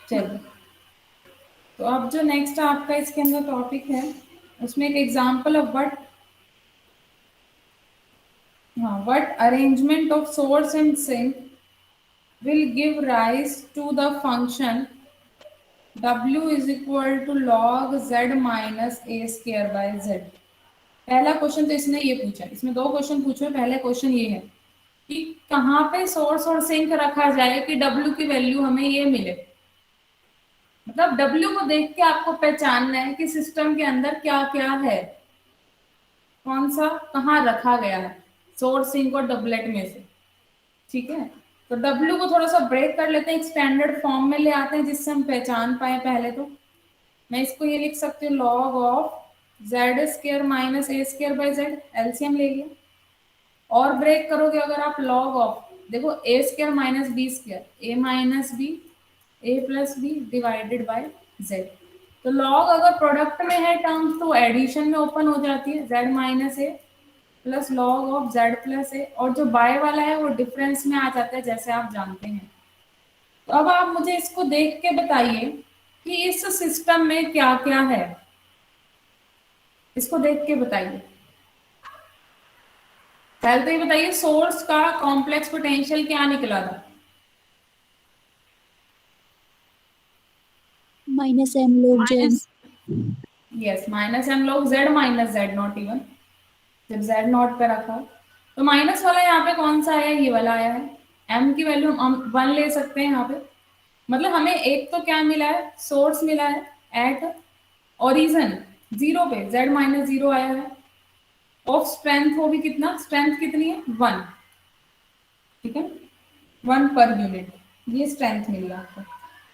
चलो, तो अब जो नेक्स्ट आपका इसके अंदर टॉपिक है, उसमें एक example of what arrangement of source and sink will give rise to the function w is equal to log z minus a square by z। पहला क्वेश्चन तो इसने ये पूछा, इसमें दो क्वेश्चन पूछे। पहला क्वेश्चन ये है कि कहाँ पे सोर्स और सिंक रखा जाए कि w की वैल्यू हमें ये मिले। मतलब w को देख के आपको पहचानना है कि सिस्टम के अंदर क्या क्या है, कौन सा कहाँ रखा गया है सोर्स सिंक और डबलेट में से। ठीक है, तो W को थोड़ा सा ब्रेक कर लेते हैं, एक स्टैंडर्ड फॉर्म में ले आते हैं जिससे हम पहचान पाए। पहले तो मैं इसको ये लिख सकती हूँ log of Z square minus A square by Z, LCM ले लिया। और ब्रेक करोगे अगर आप लॉग ऑफ, देखो A square minus B square, A minus B A plus B divided by Z. तो लॉग अगर प्रोडक्ट में है टर्म्स तो एडिशन में ओपन हो जाती है, Z minus A plus log of Z plus A, और जो बाय वाला है वो डिफरेंस में आ जाता है जैसे आप जानते हैं। तो अब आप मुझे इसको देख के बताइए कि इस सिस्टम में क्या क्या है, इसको देख के बताइए। पहले तो ये बताइए सोर्स का कॉम्प्लेक्स पोटेंशियल क्या निकला था। Minus m log z. Yes, minus M log Z minus z nought even, जब जेड नॉट पे रखा तो माइनस वाला यहाँ पे कौन सा आया, ये वाला आया है। एम की वैल्यू हम 1 ले सकते हैं यहाँ पे। मतलब हमें एक तो क्या मिला है, सोर्स मिला है एट ओरिजन 0 पे, z माइनस 0 आया है। ऑफ स्ट्रेंथ वो भी कितना, स्ट्रेंथ कितनी है 1, ठीक है 1 पर यूनिट, ये स्ट्रेंथ मिली आपको।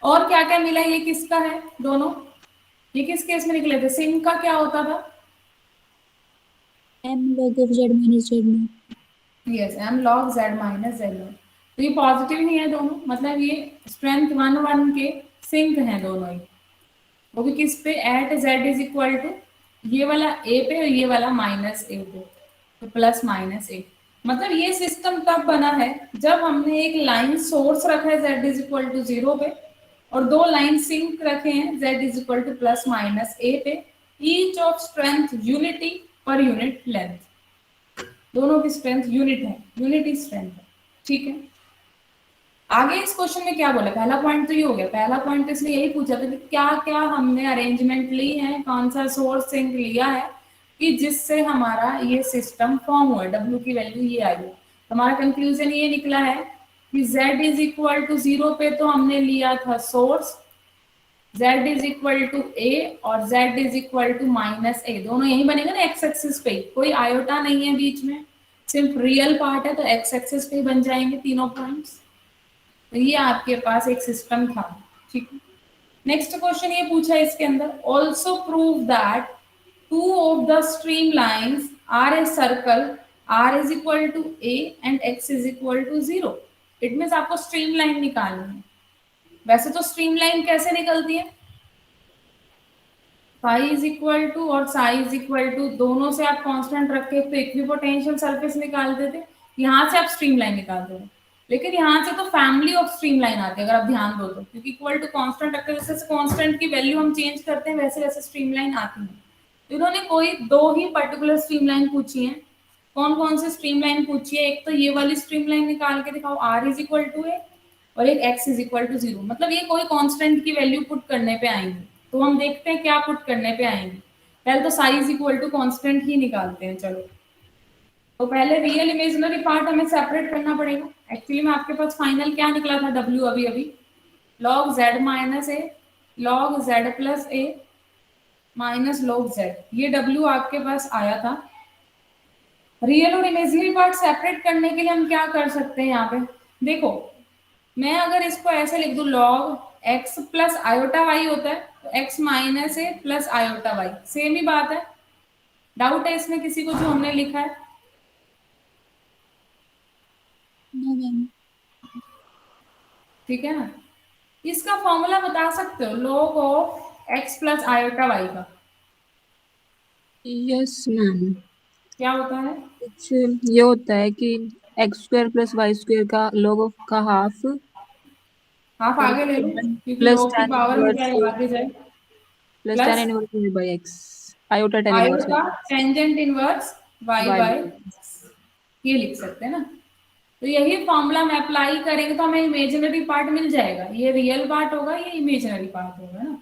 और क्या क्या मिला, ये किसका है दोनों, ये किस केस में निकले थे, सिंक का क्या होता था, m log of z minus z में। Yes m log Z minus z log. तो ये पॉजिटिव ही है दोनों, मतलब ये स्ट्रेंथ 1 1 के सिंक हैं दोनों ही। वो भी किस पे, at z is equal to ये वाला ए पे और ये वाला माइनस ए पे, तो प्लस माइनस ए। मतलब ये सिस्टम तब बना है जब हमने एक लाइन सोर्स रखा है जेड इज इक्वल टू 0 पे, और दो लाइन सिंक रखे हैं Z is equal to plus minus A पे, ईच ऑफ स्ट्रेंथ यूनिटी पर यूनिट लेंथ। दोनों की स्ट्रेंथ यूनिट है, यूनिटी स्ट्रेंथ है। ठीक है, आगे इस क्वेश्चन में क्या बोला, पहला पॉइंट तो ये हो गया। पहला पॉइंट इसलिए यही पूछा था कि क्या क्या हमने अरेंजमेंट ली है, कौन सा सोर्स सिंक लिया है कि जिससे हमारा ये सिस्टम फॉर्म हुआ, डब्ल्यू की वैल्यू ये आई है। हमारा कंक्लूजन ये निकला है कि z इज इक्वल टू 0 पे तो हमने लिया था source, z is equal to a और z is equal to minus A, दोनों यही बनेगा ना एक्स एक्सिस पे, कोई आयोटा नहीं है बीच में, सिर्फ रियल पार्ट है तो एक्स एक्सिस पे बन जाएंगे तीनों पॉइंट्स। तो ये आपके पास एक सिस्टम था। ठीक है, नेक्स्ट क्वेश्चन ये पूछा इसके अंदर, also prove that two of the stream lines are a circle are is equal to a and x is equal to 0। It means आपको स्ट्रीम लाइन निकालनी है। वैसे तो स्ट्रीम लाइन कैसे निकलती है, फाई इज इक्वल टू और Sai is equal to, दोनों से आप कांस्टेंट रख के तो इक्विपोटेंशियल सरफेस निकालते थे, यहाँ से आप स्ट्रीम लाइन निकालते थे। लेकिन यहाँ से तो फैमिली ऑफ स्ट्रीम लाइन आती है अगर आप ध्यान दो तो, क्योंकि इक्वल टू कांस्टेंट रखते जैसे कांस्टेंट की वैल्यू हम चेंज करते हैं वैसे वैसे स्ट्रीम लाइन आती है। तो इन्होंने कोई दो ही पर्टिकुलर स्ट्रीम लाइन पूछी है। कौन कौन सी स्ट्रीम लाइन पूछी है, एक तो ये वाली स्ट्रीम लाइन निकाल के दिखाओ, आर इज इक्वल टू ए, और एक एक्स इज इक्वल टू 0। मतलब ये कोई कांस्टेंट की वैल्यू पुट करने पे आएंगे। तो हम देखते हैं क्या पुट करने पे आएंगे। पहले तो साइज इक्वल टू कांस्टेंट ही निकालते हैं। चलो, तो पहले रियल इमेजिनरी पार्ट हमें सेपरेट करना पड़ेगा। एक्चुअली में आपके पास फाइनल क्या निकला था डब्ल्यू अभी अभी, लॉग जेड माइनस ए लॉग जेड प्लस ए माइनस लॉग जेड, ये डब्ल्यू आपके पास आया था। रियल और इमेजिनरी पार्ट सेपरेट करने के लिए हम क्या कर सकते हैं, यहाँ पे देखो, मैं अगर इसको ऐसे लिख दूं log x plus iota y होता है, तो एक्स माइनस ए प्लस आयोटा वाई, सेम ही बात है। डाउट है इसमें किसी को जो हमने लिखा है, नो मैम। ठीक है ना। इसका फॉर्मूला बता सकते हो log of x plus iota Y का, यस मैम। क्या होता है, कुछ ये होता है कि x square plus Y square का log ऑफ का हाफ हाफ करो आगे ले लो, वन क्योंकि प्लस log की tan पावर में क्या इनवर्स है, आगे जाए। Plus tan plus inverse by x iota tan inverse iota tangent inverse Y by by, ये लिख सकते हैं ना। तो यही फॉर्मूला में अप्लाई करेंगे तो हमें इमेजिनरी पार्ट मिल जाएगा, ये रियल पार्ट होगा, ये इमेजिनरी पार्ट होगा ना।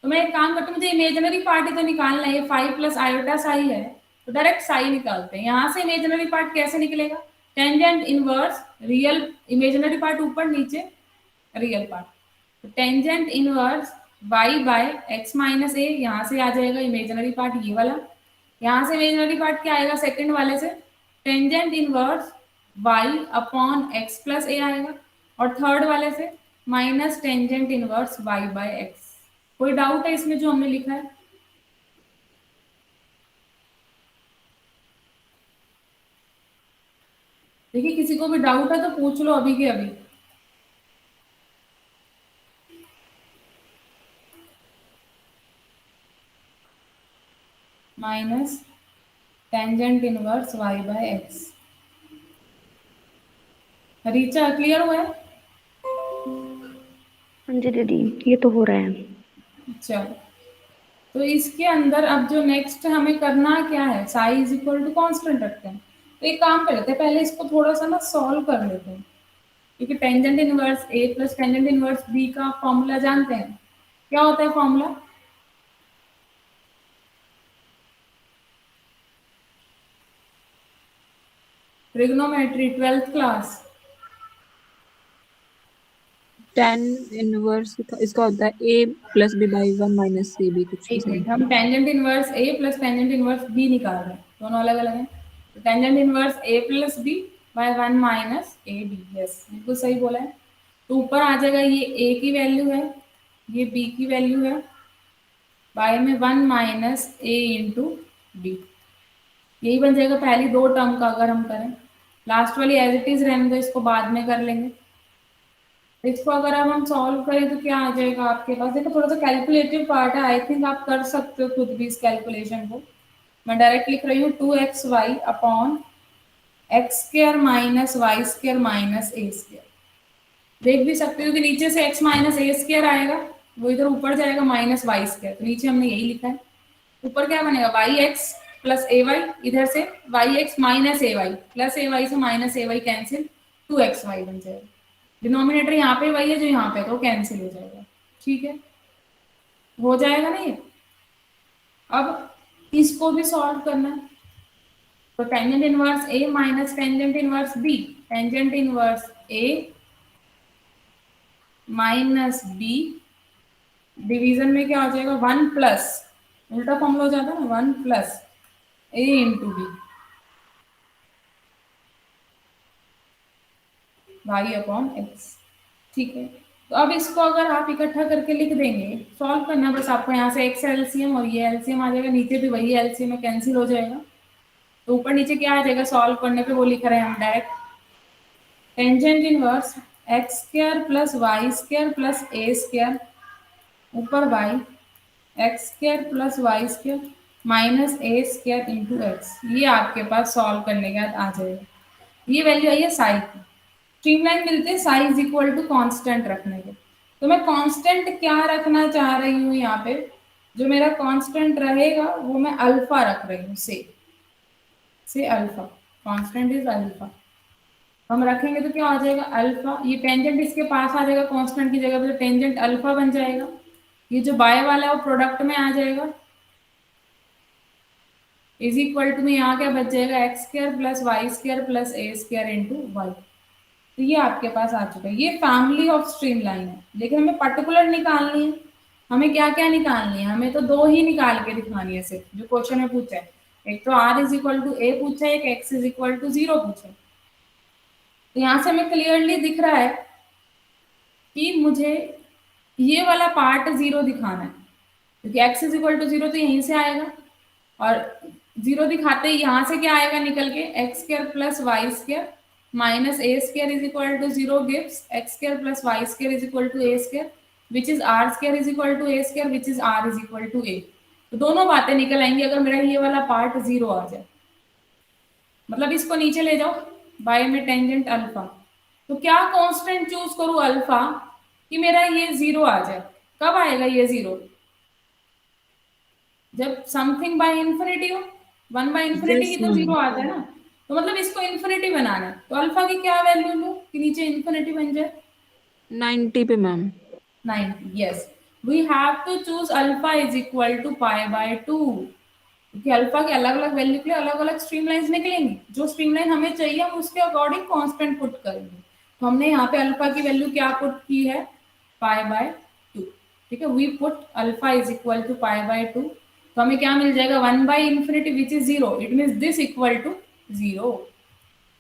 तो मैं एक काम करती हूँ, मुझे इमेजिनरी पार्ट ही तो निकालना है, ये 5 प्लस आयोटा साई है, तो डायरेक्ट साई निकालते हैं। यहाँ से इमेजिनरी पार्ट कैसे निकलेगा, tangent inverse real, imaginary part ऊपर नीचे रियल पार्ट, तो tangent inverse Y by X minus A, यहाँ से आ जाएगा इमेजिनरी पार्ट ये वाला। यहाँ से इमेजिनरी पार्ट क्या आएगा, सेकंड वाले से tangent inverse Y upon X plus A आएगा, और थर्ड वाले से minus tangent inverse Y by X. कोई डाउट है इसमें जो हमने लिखा है? देखिए किसी को भी डाउट है तो पूछ लो अभी के अभी। Minus tangent inverse Y by x. Richa clear हुआ है? हाँ जी दीदी, ये तो हो रहा है। चलो, तो इसके अंदर अब जो नेक्स्ट हमें करना क्या है, psi is equal to constant रखते हैं। तो एक काम कर लेते हैं, पहले इसको थोड़ा सा ना सॉल्व कर लेते हैं, क्योंकि tangent inverse a plus tangent inverse b का फॉर्मूला जानते हैं। क्या होता है formula? Trigonometry, 12th class. tan inverse इसका होता है a plus b by one minus c b कुछ एक ऐसा ही। मिनट, हम tangent inverse a plus tangent inverse b निकाल रहे हैं, दोनों अलग अलग हैं। तो tangent inverse a plus b by one minus a b, yes बिल्कुल सही बोला है। तो ऊपर आ जाएगा, ये ए की वैल्यू है, ये बी की वैल्यू है, बाय में वन माइनस ए इंटू बी, यही बन जाएगा पहली दो टर्म का। अगर हम करें लास्ट वाली एज इट इज रहने दो, इसको बाद में कर लेंगे। इसको अगर अब हम सॉल्व करें तो क्या आ जाएगा आपके पास, देखो थोड़ा सा कैलकुलेटिव पार्ट है, आई थिंक आप कर सकते हो खुद भी इस कैलकुलेशन को। मैं डायरेक्ट लिख रही हूँ 2xy upon X square minus Y square minus A square. देख भी सकते हो कि नीचे से x माइनस ए स्क्र आएगा, वो इधर ऊपर जाएगा माइनस वाई स्क्र, तो नीचे हमने यही लिखा है। ऊपर क्या बनेगा, वाई एक्स प्लस ए वाई, इधर से वाई एक्स माइनस ए वाई, प्लस ए वाई से माइनस ए वाई कैंसिल, 2xy बन जाएगा। डिनोमिनेटर यहाँ पे वही है जो यहाँ पे, तो कैंसिल हो जाएगा। ठीक है, हो जाएगा ना ये। अब इसको भी सॉल्व करना है, तो tangent inverse A minus tangent inverse B, tangent inverse A minus B, division में क्या हो जाएगा, वन प्लस, उल्टा फॉर्मूला हो जाता है ना, one plus A into B Y upon X. ठीक है, तो अब इसको अगर आप इकट्ठा करके लिख देंगे, सॉल्व करना बस आपको, यहाँ से एक्स एलसीएम और ये एलसीएम आ जाएगा, नीचे भी वही एलसीएम में कैंसिल हो जाएगा, तो ऊपर नीचे क्या आ जाएगा सॉल्व करने पे, वो लिख रहे हैं हम direct, tangent inverse X square plus Y square plus A square ऊपर Y X square plus Y square minus A square into X, ये आपके पास सॉल्व करने के बाद आ जाएगा। ये वैल्यू आई है साई की, स्ट्रीमलाइन मिलते हैं psi is equal to constant रखने के। तो मैं कॉन्स्टेंट क्या रखना चाह रही हूँ यहाँ पे, जो मेरा कॉन्स्टेंट रहेगा वो मैं अल्फा रख रही हूँ, से अल्फा, कॉन्स्टेंट इज अल्फा। हम रखेंगे तो क्या आ जाएगा अल्फा, ये टेंजेंट इसके पास आ जाएगा कांस्टेंट की जगह पे, तो टेंजेंट अल्फा बन जाएगा। ये जो बाय वाला है वो प्रोडक्ट में आ जाएगा, इज इक्वल टू में यहाँ क्या बच जाएगा, X square plus Y square plus A square into Y. तो ये आपके पास आ चुका है, ये फैमिली ऑफ स्ट्रीम लाइन है। लेकिन हमें पर्टिकुलर निकालनी है, हमें क्या क्या निकालनी है, हमें तो दो ही निकाल के दिखानी है सिर्फ, जो क्वेश्चन में पूछा है। एक तो आर इज इक्वल टू ए पूछा है, एक एक्स इज इक्वल टू 0 पूछा है। तो यहाँ से हमें क्लियरली दिख रहा है कि मुझे ये वाला पार्ट 0 दिखाना है, क्योंकि x इज इक्वल टू 0 तो यहीं से आएगा, और 0 दिखाते ही यहाँ से क्या आएगा निकल के, X square plus Y square minus A square is equal to 0 gives X square plus Y square is equal to A square, which is R square is equal to A square, which is R is equal to A. तो दोनों बातें निकल आएंगी अगर मेरा ये वाला part 0 आ जाए। मतलब इसको नीचे ले जाओ, बाय में टेंजेंट अल्फा, तो क्या कांस्टेंट चूज करूं, अल्फा कि मेरा ये जीरो आ जाए। कब आएगा ये जीरो? जब समथिंग बाय इंफिनिटी हो। One by infinity yes he तो जीरो मैम। आता है ना। तो मतलब इसको इंफिनिटी बनाना है, तो अल्फा की क्या वैल्यू लूं कि नीचे इंफिनिटी बन जाए? 90 पे ma'am. 90, yes. We have to choose alpha is equal to pi by 2, क्योंकि अल्फा के अलग अलग वैल्यू के लिए अलग अलग स्ट्रीमलाइंस निकलेंगी। जो स्ट्रीमलाइन हमें चाहिए हम उसके अकॉर्डिंग कांस्टेंट पुट करेंगे। तो हमने यहाँ पे अल्फा की वैल्यू क्या पुट की है? Pi by 2। ठीक है, we put alpha is equal to pi by 2। तो हमें क्या मिल जाएगा? 1 by infinity which is zero, it mean this equal to zero.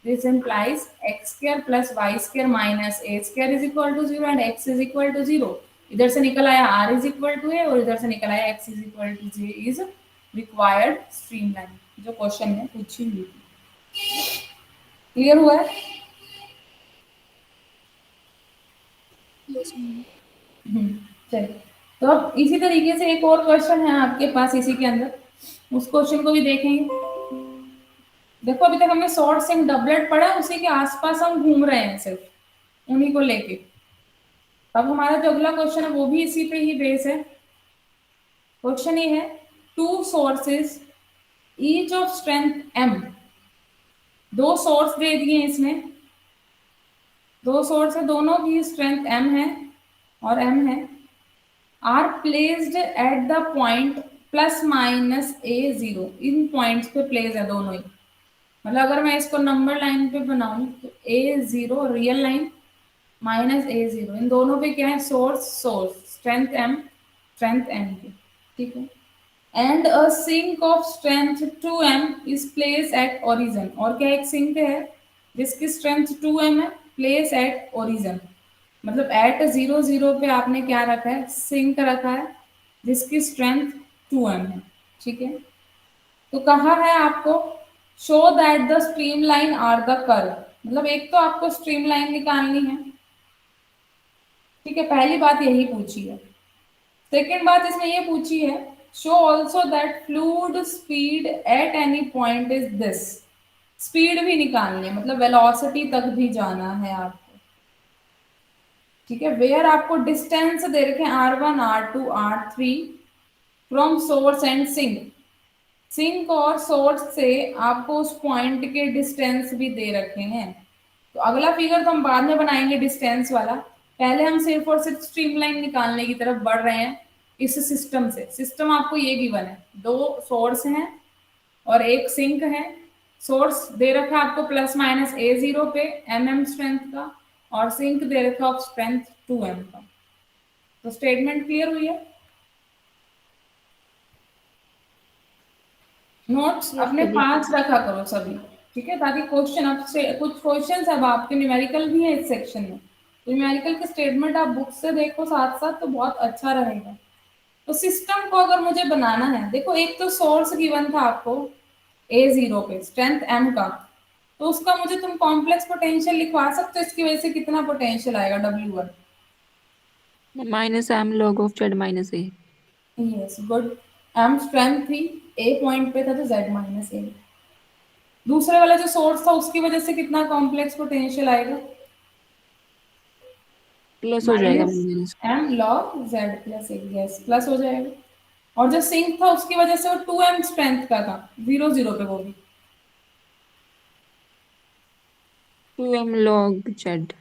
This implies x square plus y square minus a square is equal to 0 and x is equal to 0। इधर से निकल आया r is equal to a और इधर से निकल आया x is equal to j is required streamline, जो क्वेश्चन में पूछी हुई थी। क्लियर हुआ है? Yes ma'am. चलिए, तो अब इसी तरीके से एक और क्वेश्चन है आपके पास इसी के अंदर, उस क्वेश्चन को भी देखेंगे। देखो अभी तक हमने शॉर्ट सिंक डबलेट पढ़ा, उसी के आसपास हम घूम रहे हैं सिर्फ उन्हीं को लेके। अब हमारा जो अगला क्वेश्चन है वो भी इसी पे ही बेस है। क्वेश्चन ये है, two sources each of strength m, दो सोर्स दे दिए इसमें, दो सोर्स है, दोनों की स्ट्रेंथ m है और m है, are placed at the point plus minus a zero. इन पॉइंट्स पे प्लेस है दोनों ही। मतलब अगर मैं इसको नंबर लाइन पे बनाऊं तो ए zero real line minus a zero, इन दोनों पे क्या है? सोर्स सोर्स, स्ट्रेंथ एम की। ठीक है, and a sink of strength 2m is place at origin. और क्या एक सिंक है जिसकी स्ट्रेंथ 2m है, प्लेस एट ओरिजिन। मतलब एट जीरो जीरो पे आपने क्या रखा है? सिंक रखा है जिसकी स्ट्रेंथ 2m है। ठीक है, तो कहा है आपको show that the stream line are the curve. मतलब एक तो आपको स्ट्रीम लाइन निकालनी है। ठीक है, पहली बात यही पूछी है। सेकेंड बात इसमें ये पूछी है, show also that fluid speed at any point is this. Speed भी निकालनी है, मतलब वेलोसिटी तक भी जाना है आपको। ठीक है, वेयर आपको डिस्टेंस दे रखे हैं r1 r2 r3 from source and sink. Sink और सोर्स से आपको उस पॉइंट के डिस्टेंस भी दे रखे हैं। तो अगला फिगर तो हम बाद में बनाएंगे डिस्टेंस वाला, पहले हम सिर्फ और सिर्फ स्ट्रीमलाइन निकालने की तरफ बढ़ रहे हैं इस सिस्टम से। सिस्टम आपको ये गिवन है, दो सोर्स हैं और एक सिंक है। सोर्स दे रखा है आपको प्लस माइनस ए जीरो पे mm स्ट्रेंथ का, और सिंक दे रखा है स्ट्रेंथ 2m का। तो स्टेटमेंट क्लियर हुई है? नोट्स यस अपने दीदी। पास रखा करो सभी। ठीक है, ताकि क्वेश्चन अब से कुछ क्वेश्चंस अब आपके न्यूमेरिकल भी है इस सेक्शन में, तो न्यूमेरिकल के स्टेटमेंट आप बुक से देखो साथ साथ, तो बहुत अच्छा रहेगा। तो सिस्टम को अगर मुझे बनाना है, देखो एक तो सोर्स गिवन था आपको ए जीरो पे स्ट्रेंथ एम का, तो उसका मुझे तुम कॉम्प्लेक्स पोटेंशियल लिखवा सकते हो, इसकी वजह से कितना पोटेंशियल आएगा W1। Minus M log of z minus a. Yes good. M strength थी, ए पॉइंट पे था तो Z माइनस ए। दूसरे वाला जो सोर्स था उसकी वजह से कितना कॉम्प्लेक्स पोटेंशियल आएगा? प्लस हो जाएगा minus minus. M log Z plus A. Yes, plus हो जाएगा। और जो सिंक था उसकी वजह से वो 2m स्ट्रेंथ का था, जीरो जीरो पे वो भी। 2m log Z.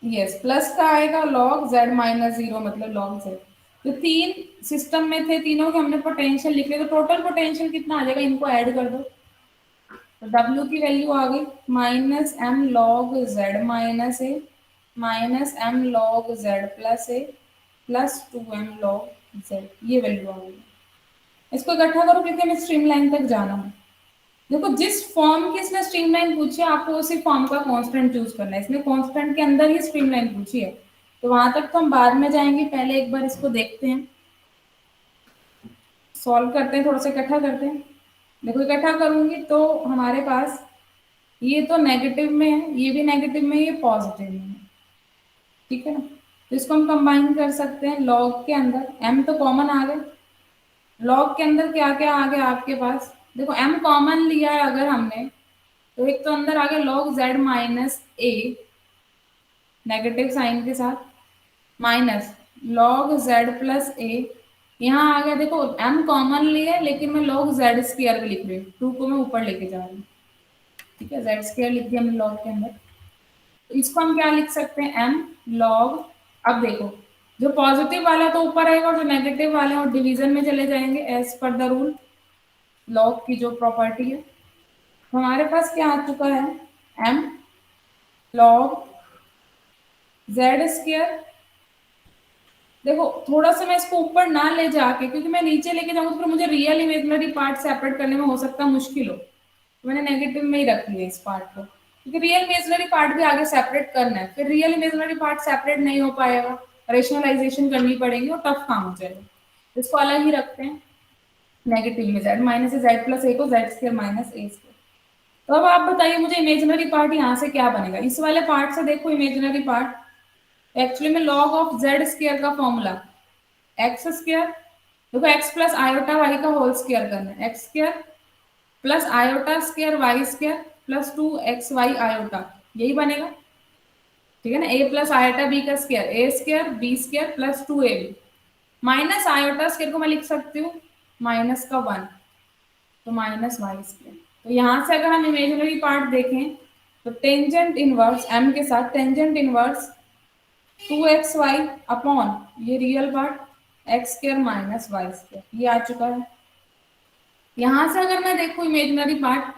Yes, plus का आएगा लॉग जेड माइनस जीरो, मतलब लॉग जेड। तो तीन सिस्टम में थे, तीनों के हमने पोटेंशियल लिख लिया, तो टोटल पोटेंशियल कितना आ जाएगा? इनको ऐड कर दो, तो W की वैल्यू आ गई minus M log Z minus A minus M log Z plus A plus 2m log Z. ये वैल्यू आ गई। इसको इकट्ठा करो क्योंकि हमें स्ट्रीमलाइन तक जाना है। देखो जिस फॉर्म की इसने स्ट्रीमलाइन पूछी है आपको उसी फॉर्म का कांस्टेंट चूज करना है। इसने कांस्टेंट के अंदर ही स्ट्रीमलाइन पूछी है, तो वहां तक तो हम बाद में जाएंगे, पहले एक बार इसको देखते हैं, सॉल्व करते हैं, थोड़ा सा इकट्ठा करते हैं। देखो इकट्ठा करूंगी तो हमारे पास ये तो नेगेटिव में है, ये भी नेगेटिव में है, ये पॉजिटिव में है। ठीक है ना, तो इसको हम कंबाइन कर सकते हैं लॉग के अंदर। m तो कॉमन आ गए, लॉग के अंदर क्या क्या आ गया आपके पास? देखो m कॉमन लिया है अगर हमने, तो एक तो अंदर आ गया लॉग जेड माइनस ए नेगेटिव साइन के साथ, माइनस लॉग जेड प्लस ए, यहाँ आ गया देखो m कॉमन लिया है लेकिन मैं लॉग जेड स्क्वायर भी लिख रही हूँ, 2 को मैं ऊपर लेके जा रही हूँ, ठीक है, जेड स्क्वायर लिख दिया हमने लॉग के अंदर। तो इसको हम क्या लिख सकते हैं, m लॉग, अब देखो जो पॉजिटिव वाला तो ऊपर आएगा और जो नेगेटिव वाला है और डिवीजन में चले जाएंगे as per the rule, log की जो प्रॉपर्टी है। तो हमारे पास क्या आ चुका है, m लॉग जेड स्क्वायर। देखो थोड़ा सा मैं इसको ऊपर ना ले जाके, क्योंकि मैं नीचे लेके जाऊंगा तो फिर मुझे रियल इमेजिनरी पार्ट सेपरेट करने में हो सकता है मुश्किल हो, तो मैंने नेगेटिव में ही रख लिया इस पार्ट को, क्योंकि रियल इमेजिनरी पार्ट भी आगे सेपरेट करना है, फिर रियल इमेजिनरी पार्ट सेपरेट नहीं हो पाएगा, रेशनलाइजेशन करनी पड़ेगी और टफ काम हो जाएगा, इसको अलग ही रखते हैं। नेगेटिव में जेड माइनस जेड प्लस ए को Z square minus A square. तो अब आप बताइए मुझे इमेजिनरी पार्ट यहाँ से क्या बनेगा, इस वाले पार्ट से देखो इमेजिनरी पार्ट एक्चुअली में लॉग ऑफ जेड स्क्वायर का फॉर्मूला एक्स स्क्वायर, देखो एक्स प्लस आयोटा वाई का होल स्क्वायर करना है, X square plus iota square Y square plus 2xy iota, यही बनेगा, ठीक है ना, a प्लस आयोटा बी का स्क्वायर ए square B square plus 2ab minus iota square को मैं लिख सकती हूँ माइनस का 1, तो माइनस वाई स्क्वायर। तो यहाँ से अगर हम इमेजिनरी पार्ट देखें तो टेंजेंट इनवर्स m के साथ टेंजेंट इनवर्स 2xy अपॉन ये real part x square minus Y square, ये आ चुका है। यहाँ से अगर मैं देखूँ इमेजिनरी पार्ट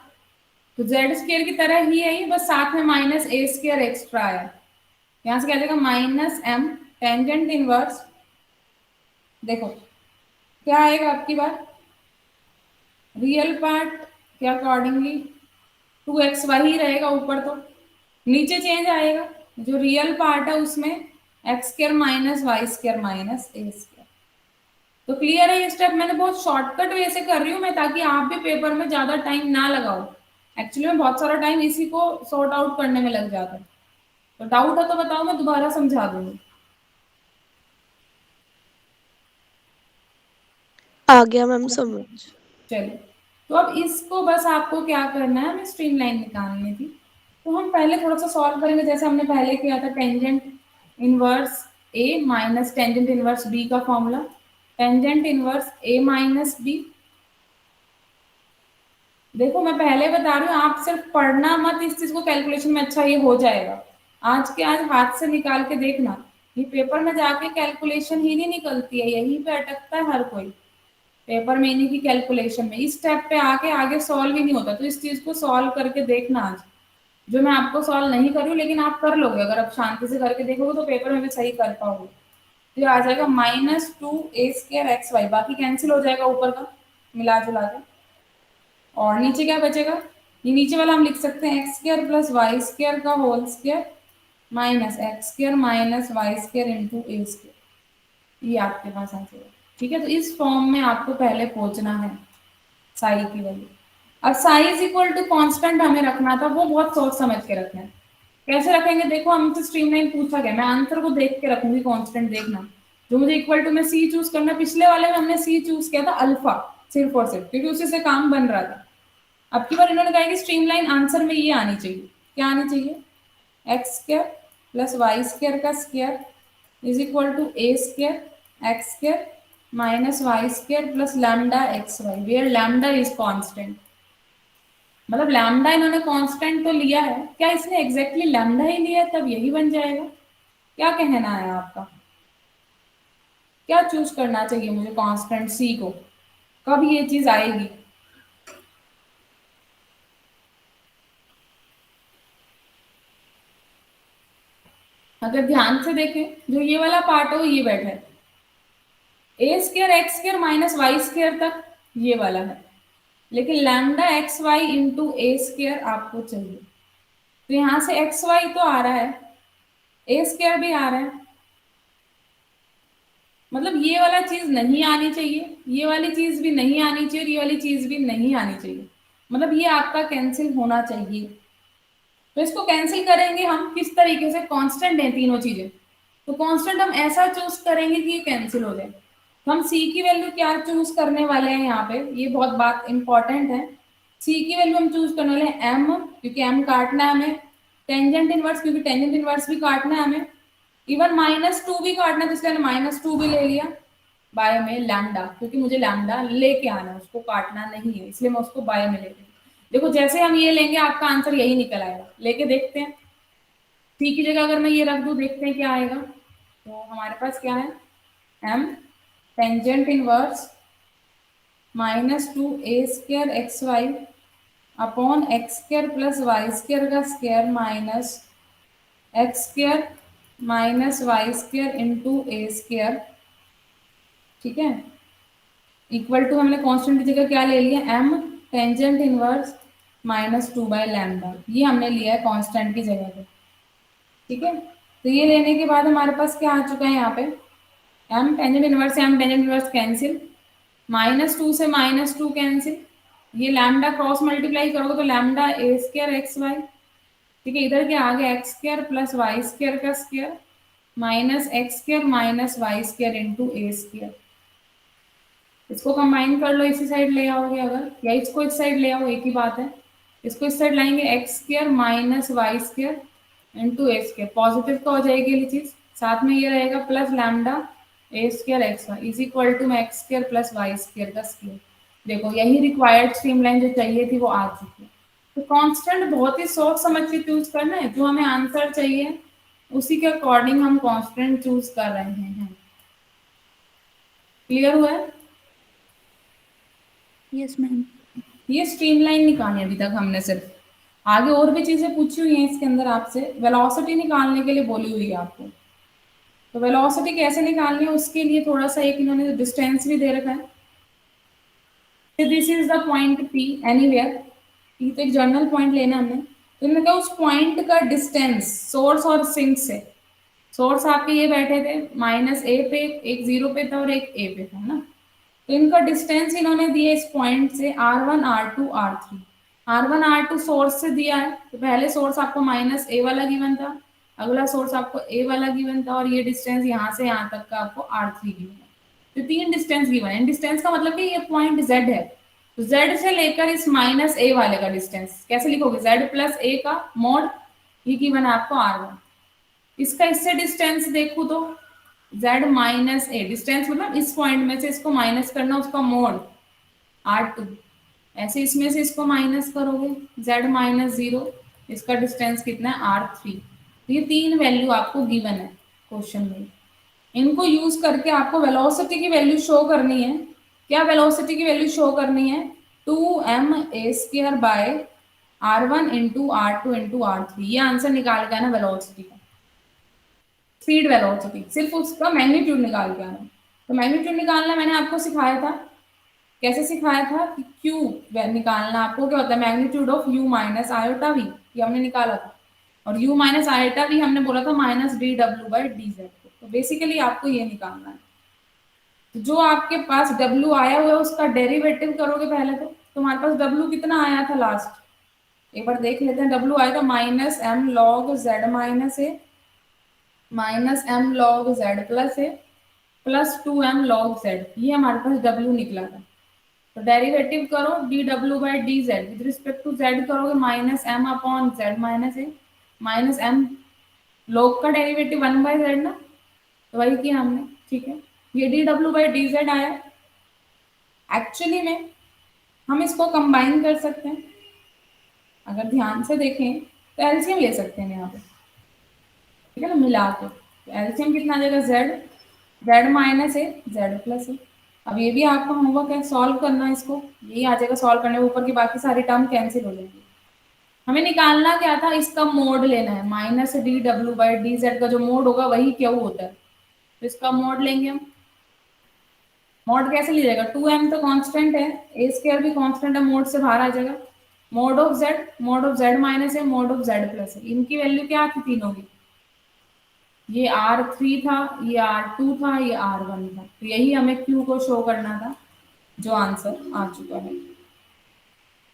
तो जेड स्क्वायर की तरह ही है ये, बस साथ में माइनस ए स्क्वायर एक्स्ट्रा है, यहाँ से क्या देगा माइनस m टेंजेंट इनवर्स, देखो क्या आएगा आपकी बात, रियल पार्ट के अकॉर्डिंगली 2xy ही रहेगा ऊपर, तो नीचे चेंज आएगा, जो रियल पार्ट है उसमें X square minus Y square minus A square. तो क्लियर है ये स्टेप, मैंने बहुत शॉर्टकट वे से कर रही हूँ मैं, ताकि आप भी पेपर में ज्यादा टाइम ना लगाओ, एक्चुअली में बहुत सारा टाइम इसी को सॉर्ट आउट करने में लग जाता है। तो डाउट है तो बताओ, मैं दोबारा समझा दूंगी। आ गया मैम समझ। चलिए, तो अब इसको बस आपको क्या करना है, हमें स्ट्रीमलाइन निकालनी थी, तो हम पहले थोड़ा सा सॉल्व करेंगे जैसे हमने पहले किया था, tangent inverse A minus tangent inverse b का formula, tangent inverse A minus B. देखो मैं पहले बता रही हूँ, आप सिर्फ पढ़ना मत इस चीज को, कैलकुलेशन में अच्छा ये हो जाएगा, आज के आज हाथ से निकाल के देखना, ये पेपर में जाके कैलकुलेशन ही नहीं निकलती है, यहीं पे अटकता है हर कोई, पेपर में इन्हीं की कैलकुलेशन में इस स्टेप पे आके आगे सॉल्व ही नहीं होता, तो इस चीज को सॉल्व करके देखना आज, जो मैं आपको सॉल्व नहीं कर रही हूँ लेकिन आप कर लोगे, अगर आप शांति से करके देखोगे तो पेपर में भी सही कर पाओगे। तो ये आ जाएगा minus 2a square x y, बाकी कैंसिल हो जाएगा ऊपर का मिला जुला के, और नीचे क्या बचेगा, ये नीचे वाला हम लिख सकते हैं X square plus Y square का whole square minus X square minus Y square into A square, ये आपके पास आ जाएगा, ठीक है। तो इस फॉर्म में आपको पहले पहुंचना है साई की वैल्यू। अब psi is equal to constant हमें रखना था, वो बहुत सोच समझ के रखना है, कैसे रखेंगे, देखो हमसे स्ट्रीमलाइन पूछा गया, मैं आंसर को देख के रखूंगी कांस्टेंट, देखना जो मुझे इक्वल टू में सी चूज करना, पिछले वाले में हमने सी चूज किया था अल्फा सिर्फ और सिर्फ, क्योंकि उसी से काम बन रहा था। अब की बार इन्होंने कहा कि स्ट्रीमलाइन आंसर में ये आनी चाहिए, क्या आनी चाहिए, X square plus Y square का square is equal to A square X square minus Y square plus lambda X Y, where lambda is constant, मतलब लैम्डा इन्होंने कांस्टेंट तो लिया है, क्या इसने एग्जैक्टली लैम्डा ही लिया है तब यही बन जाएगा, क्या कहना है आपका, क्या चूज करना चाहिए मुझे कांस्टेंट सी को, कब ये चीज आएगी, अगर ध्यान से देखें जो ये वाला पार्ट है वो ये बैठा है, A square X square minus Y square तक ये वाला है, लेकिन lambda X Y into A square आपको चाहिए, तो यहाँ से एक्स वाई तो आ रहा है, ए स्क्वायर भी आ रहा है, मतलब ये वाला चीज नहीं आनी चाहिए, ये वाली चीज भी नहीं आनी चाहिए, और ये वाली चीज भी नहीं आनी चाहिए, मतलब ये आपका कैंसिल होना चाहिए। तो इसको कैंसिल करेंगे हम किस तरीके से, कांस्टेंट है तीनों चीजें, तो कांस्टेंट हम ऐसा चूज करेंगे कि ये कैंसिल हो जाए, तो हम सी की वैल्यू क्या चूज करने वाले हैं यहाँ पे, ये बहुत बात इंपॉर्टेंट है, सी की वैल्यू हम चूज करने वाले हैं एम, क्योंकि एम काटना है हमें, टेंजेंट इनवर्स क्योंकि टेंजेंट इनवर्स भी काटना है हमें, इवन -2 भी काटना तो इसलिए -2 भी ले लिया बाय में लैम्डा, क्योंकि मुझे लैम्डा लेके आना है, उसको काटना नहीं है, इसलिए मैं उसको बाय में ले रही हूँ। देखो जैसे हम ये लेंगे आपका आंसर यही निकल आएगा, लेके देखते हैं। टी की जगह अगर मैं ये रख दूं, देखते हैं क्या आएगा। तो हमारे पास क्या है, m tangent inverse -2a² xy upon x² plus y² का square minus x² minus y² into a², ठीक है, इक्वल टू हमने कांस्टेंट की जगह क्या ले लिया, m टेंजेंट इनवर्स -2/λ, ये हमने लिया है कांस्टेंट की जगह पे, ठीक है। तो ये लेने के बाद हमारे पास क्या आ चुका है यहाँ पे, m टेंजेंट इनवर्स से m टेंजेंट इनवर्स कैंसिल, -2 से -2 कैंसिल, ये लैम्डा क्रॉस मल्टीप्लाई करोगे तो लैम्डा a² xy, ठीक है, इधर क्या आ गया x² प्लस y² का square minus x² minus y² into a²। इसको कंबाइन कर लो, इसी साइड ले आओगे अगर, या इसको इस साइड ले आओ, एक ही बात है। इसको इस साइड लाएंगे x² minus y² into a², positive तो हो जाएगी ये चीज, साथ में ये रहेगा plus lambda a² xy is equal to x² plus y² का स्क्वायर। देखो यही रिक्वायर्ड स्ट्रीमलाइन जो चाहिए थी वो आ चुकी है। तो कांस्टेंट बहुत ही सोच समझ के चूज करना है, जो हमें आंसर चाहिए उसी के अकॉर्डिंग हम कांस्टेंट चूज कर रहे हैं। क्लियर हुआ है? Yes ma'am. ये स्ट्रीमलाइन निकाली अभी तक हमने सिर्फ, आगे और भी चीजें पूछी हुई हैं इसके अंदर आपसे, वेलोसिटी निकालने के लिए बोली हुई है आपको। तो वेलोसिटी कैसे निकालनी है उसके लिए थोड़ा सा एक इन्होंने डिस्टेंस भी दे रखा है। This is the point P anywhere, P तो एक जर्नल पॉइंट लेना हमने, तो इन्होंने कहा उस पॉइंट का डिस्टेंस सोर्स और सिंक से, सोर्स आपके ये बैठे थे -a पे, एक 0 पे था और एक a पे था ना, तो इनका डिस्टेंस इन्होंने दिया इस पॉइंट से r1 r2 r3। r1 r2 source से दिया है, तो पहले सोर्स आपको -a वाला गिवन था, अगला सोर्स आपको a वाला गिवन था, और ये डिस्टेंस यहाँ से यहाँ तक का आपको r3 गिवन है। तो 3 डिस्टेंस गिवन है। डिस्टेंस का मतलब कि ये पॉइंट z है, तो z से लेकर इस -a वाले का डिस्टेंस कैसे लिखोगे, z प्लस a का मॉड, ये गिवन है आपको r1। इसका इससे डिस्टेंस देखो तो z माइनस ए, डिस्टेंस मतलब इस पॉइंट में से इसको माइनस करना, उसका मोड r2, ऐसे इसमें से इसको माइनस करोगे z माइनस 0, इसका डिस्टेंस कितना है r3। तो ये 3 वैल्यू आपको गिवन है क्वेश्चन में, इनको यूज करके आपको वेलोसिटी की वैल्यू शो करनी है। क्या वेलोसिटी की वैल्यू शो करनी है, 2ma² bye r1 into r2 into r3, ये आंसर निकाल के आना वेलोसिटी का, स्पीड वेलोसिटी, सिर्फ उसका मैग्नीट्यूड निकाल के आना। तो मैग्नीट्यूड निकालना मैंने आपको सिखाया था, कैसे सिखाया था कि Q निकालना आपको क्या होता है, magnitude of U minus iota V, ये हमने निकाला था, और U माइनस आयोटा V हमने बोला था -dw/dz। तो बेसिकली आपको ये निकालना है। तो जो आपके पास W आया हुआ है उसका डेरिवेटिव करोगे पहले, तो तुम्हारे पास W कितना आया था लास्ट, एक बार देख लेते हैं। W आया था -m log z minus a minus m log z plus a plus 2m log z, ये हमारे पास W निकला था। तो डेरिवेटिव करो dw/dz with respect to z करोगे -m upon z minus a minus m log का डेरिवेटिव 1/z ना, तो वही किया हमने, ठीक है। ये dw/dz आया। एक्चुअली में हम इसको कंबाइन कर सकते हैं, अगर ध्यान से देखें तो एलसीएम ले सकते हैं यहाँ पे, ठीक है ना, मिला के। तो एलसीएम कितना आ जाएगा, z माइनस ए z प्लस ए। अब ये भी आपका होमवर्क है, सॉल्व करना है इसको, यही आ जाएगा सॉल्व करने, ऊपर की बाकी सारी टर्म कैंसिल हो जाएंगी। हमें निकालना क्या था, इसका मोड लेना है, -dw/dz का जो मोड होगा वही क्यू होता है, तो इसका मोड लेंगे हम। मोड कैसे लिया जाएगा, 2m तो कांस्टेंट है, a² भी कांस्टेंट है, मोड से बाहर आ जाएगा, मोड ऑफ z माइनस है, मोड ऑफ z प्लस है। इनकी वैल्यू क्या थी तीनों की, ये r3 था, ये r2 था, ये r1 था, तो यही हमें q को शो करना था, जो आंसर आ चुका है।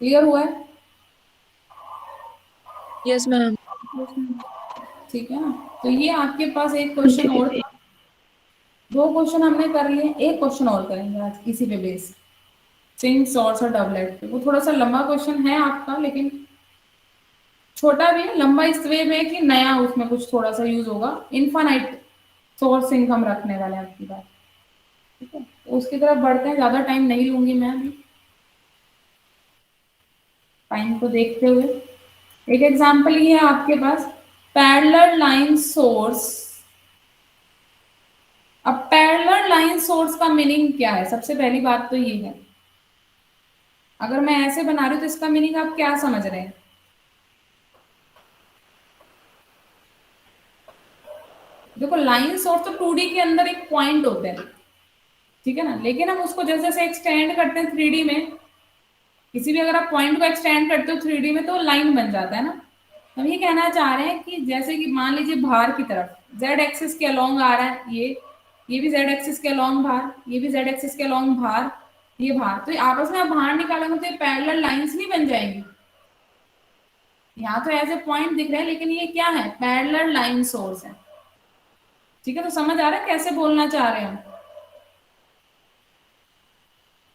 क्लियर हुआ है? Yes ma'am. ठीक है ना। तो ये आपके पास एक क्वेश्चन और था, 2 क्वेश्चन हमने कर लिए, एक क्वेश्चन और करेंगे आज इसी पे बेस, सिंक सोर्स और डबलेट पे। वो थोड़ा सा लंबा क्वेश्चन है आपका, लेकिन छोटा भी है, लंबा इस वे में कि नया उसमें कुछ थोड़ा सा यूज होगा, इनफाइनाइट सोर्स सिंक हम रखने वाले हैं आपकी बात, ठीक है। तो उसकी तरफ बढ़ते हैं, ज्यादा टाइम नहीं लूंगी मैं अभी, टाइम को देखते हुए। एक एग्जांपल ये है आपके पास, पैरेलल लाइन सोर्स। अब पैरेलल लाइन सोर्स का मीनिंग क्या है? सबसे पहली बात तो ये है, अगर मैं ऐसे बना रही हूँ तो इसका मीनिंग आप क्या समझ रहे हैं? देखो लाइन सोर्स तो 2D के अंदर एक पॉइंट होता है, ठीक है ना, लेकिन हम उसको जैसे जैसे एक्सटेंड करते हैं 3D में, किसी भी अगर आप पॉइंट को एक्सटेंड करते हो 3D में तो लाइन बन जाता है ना। हम ये कहना चाह रहे हैं कि जैसे कि मान लीजिए बाहर की तरफ जेड एक्सिस के अलोंग आ रहा है, ये भी जेड एक्सिस के अलोंग बाहर, ये भी जेड एक्सिस के अलोंग बाहर, ये बाहर, तो आपस में आप बाहर निकालेंगे तो ये पैरेलल लाइंस नहीं बन जाएंगी। यहाँ तो ऐसे पॉइंट दिख रहे हैं लेकिन ये क्या है? पैरेलल लाइन सोर्स है, ठीक है। तो समझ आ रहा है कैसे बोलना चाह रहे हैं हम?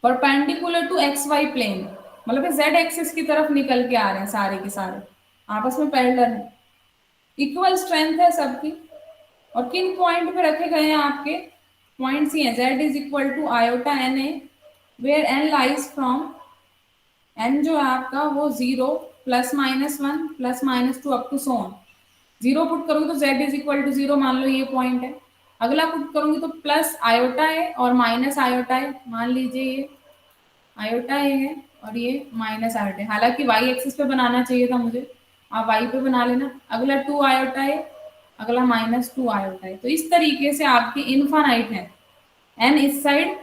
Perpendicular to x y plane, मतलब जेड एक्सिस की तरफ निकल के आ रहे हैं सारे के सारे, आपस में पैरेलल है, इक्वल स्ट्रेंथ है सबकी। और किन पॉइंट पे रखे गए हैं आपके पॉइंट्स? ही हैं Z is equal to iota n a, where n lies from, n जो है आपका वो 0 +-1 +-2 up to so on. 0 put करूंगी तो जेड इज इक्वल टू 0 मान लो, ये पॉइंट है। अगला पुट करूंगी तो प्लस आयोटा है और माइनस आयोटा है, मान लीजिए ये आयोटा है और ये माइनस आयोटा है। हालांकि वाई एक्सिस पे बनाना चाहिए था मुझे, आप वाई पे बना लेना। अगला 2 आयोटा है, अगला -2 आयोटा है। तो इस तरीके से आपके इनफाइनाइट है, एन इस साइड,